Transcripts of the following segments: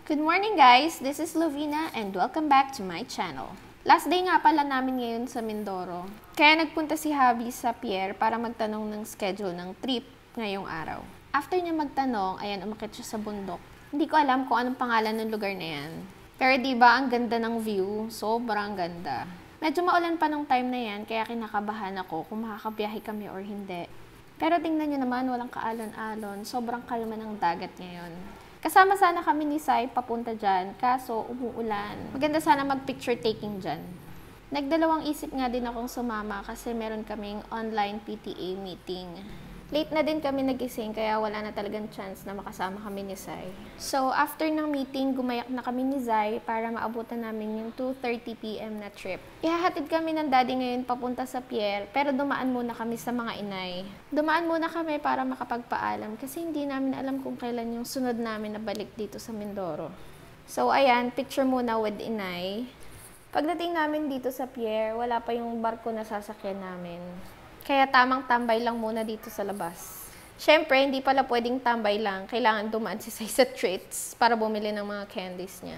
Good morning guys! This is Lovina and welcome back to my channel. Last day nga pala namin ngayon sa Mindoro. Kaya nagpunta si Habi sa Pierre para magtanong ng schedule ng trip ngayong araw. After niya magtanong, ayan, umakyat siya sa bundok. Hindi ko alam kung anong pangalan ng lugar na yan. Pero diba ang ganda ng view? Sobrang ganda. Medyo maulan pa nung time na yan, kaya kinakabahan ako kung makakabiyahe kami or hindi. Pero tingnan nyo naman, walang kaalon-alon. Sobrang kalma ng dagat ngayon. Kasama sana kami ni Sai papunta dyan, kaso umuulan. Maganda sana mag-picture taking dyan. Nagdalawang isip nga din akong sumama kasi meron kaming online PTA meeting. Late na din kami nagising kaya wala na talagang chance na makasama kami ni Sai. So after ng meeting, gumayak na kami ni Zai para maabutan namin yung 2:30 PM na trip. Ihahatid kami ng daddy ngayon papunta sa Pierre pero dumaan muna kami sa mga inay. Dumaan muna kami para makapagpaalam kasi hindi namin alam kung kailan yung sunod namin na balik dito sa Mindoro. So ayan, picture muna with inay. Pagdating namin dito sa Pierre, wala pa yung barko na sasakyan namin. Kaya tamang tambay lang muna dito sa labas. Siyempre, hindi pala pwedeng tambay lang. Kailangan dumaan si Sai sa treats para bumili ng mga candies niya.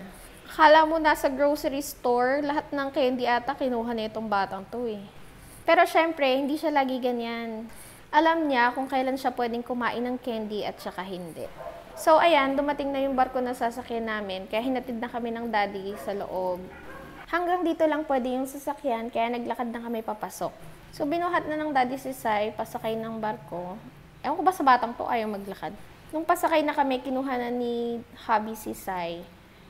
Akala mo nasa grocery store, lahat ng candy ata kinuha na itong batang to eh. Pero siyempre, hindi siya lagi ganyan. Alam niya kung kailan siya pwedeng kumain ng candy at saka hindi. So ayan, dumating na yung barko na sasakyan namin, kaya hinatid na kami ng daddy sa loob. Hanggang dito lang pwede yung sasakyan, kaya naglakad na kami papasok. So, binuhat na ng daddy si Sai, pasakay ng barko. Ewan ko ba sa batang to, ayaw maglakad. Nung pasakay na kami, kinuha na ni Habi si Sai.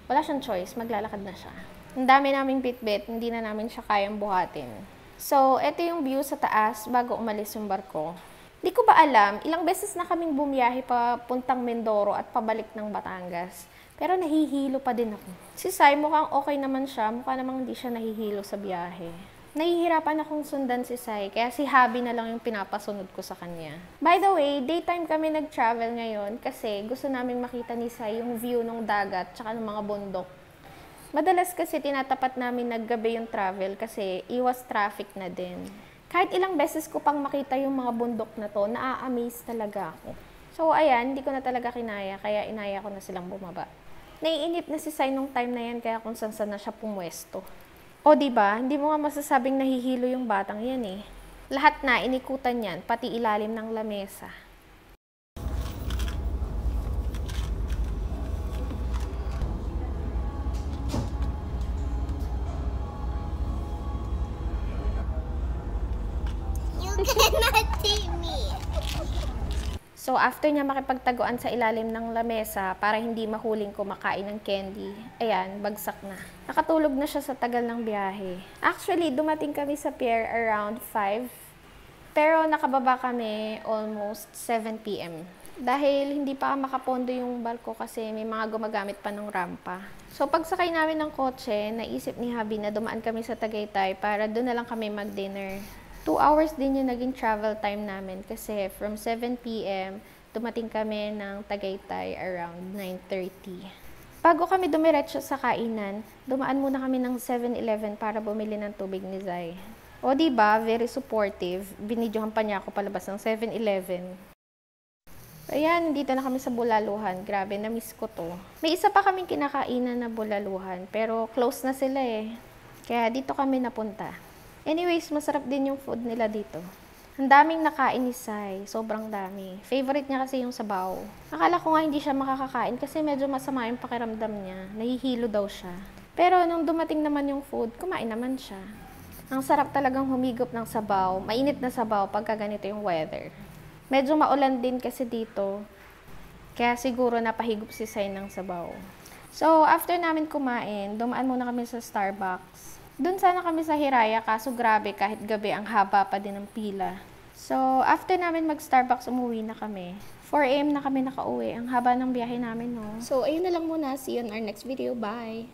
Wala siyang choice, maglalakad na siya. Ang dami naming bitbit, hindi na namin siya kayang buhatin. So, eto yung view sa taas bago umalis yung barko. Di ko ba alam, ilang beses na kaming bumiyahe pa puntang Mindoro at pabalik ng Batangas. Pero nahihilo pa din ako. Si Sai mukhang okay naman siya, mukha namang hindi siya nahihilo sa biyahe. Nahihirapan akong sundan si Sai, kaya si Habi na lang yung pinapasunod ko sa kanya. By the way, daytime kami nag-travel ngayon kasi gusto namin makita ni Sai yung view ng dagat tsaka ng mga bundok. Madalas kasi tinatapat namin naggabi yung travel kasi iwas traffic na din. Kahit ilang beses ko pang makita yung mga bundok na to, naa-amaze talaga ako. So ayan, hindi ko na talaga kinaya, kaya inaya ko na silang bumaba. Naiinip na si Sai nung time na yan, kaya kung saan na siya pumwesto. O diba, hindi mo nga masasabing nahihilo yung batang yan eh. Lahat na inikutan yan, pati ilalim ng lamesa. You cannot see me. So, after niya makipagtaguan sa ilalim ng lamesa para hindi mahuling kumakain ng candy, ayan, bagsak na. Nakatulog na siya sa tagal ng biyahe. Actually, dumating kami sa pier around 5, pero nakababa kami almost 7 PM. Dahil hindi pa makapondo yung barko kasi may mga gumagamit pa ng rampa. So, pagsakay namin ng kotse, naisip ni Habi na dumaan kami sa Tagaytay para doon na lang kami mag-dinner. 2 hours din yung naging travel time namin kasi from 7 PM, dumating kami ng Tagaytay around 9:30. Bago kami dumiretso sa kainan, dumaan muna kami ng 7-Eleven para bumili ng tubig ni Zai. O diba, very supportive. Binidyohan pa niya ako palabas ng 7-Eleven. Ayan, dito na kami sa Bulaluhan. Grabe, na-miss ko to. May isa pa kaming kinakainan na Bulaluhan, pero close na sila eh. Kaya dito kami napunta. Anyways, masarap din yung food nila dito. Ang daming nakain ni Sai. Sobrang dami. Favorite niya kasi yung sabaw. Akala ko nga hindi siya makakakain kasi medyo masama yung pakiramdam niya. Nahihilo daw siya. Pero nung dumating naman yung food, kumain naman siya. Ang sarap talagang humigop ng sabaw. Mainit na sabaw pagka ganito yung weather. Medyo maulan din kasi dito. Kaya siguro napahigop si Sai ng sabaw. So, after namin kumain, dumaan muna kami sa Starbucks. Doon sana kami sa Hiraya, kaso grabe kahit gabi ang haba pa din ng pila. So, after namin mag-Starbucks, umuwi na kami. 4 AM na kami nakauwi. Ang haba ng biyahe namin, no? So, ayun na lang muna. See you on our next video. Bye!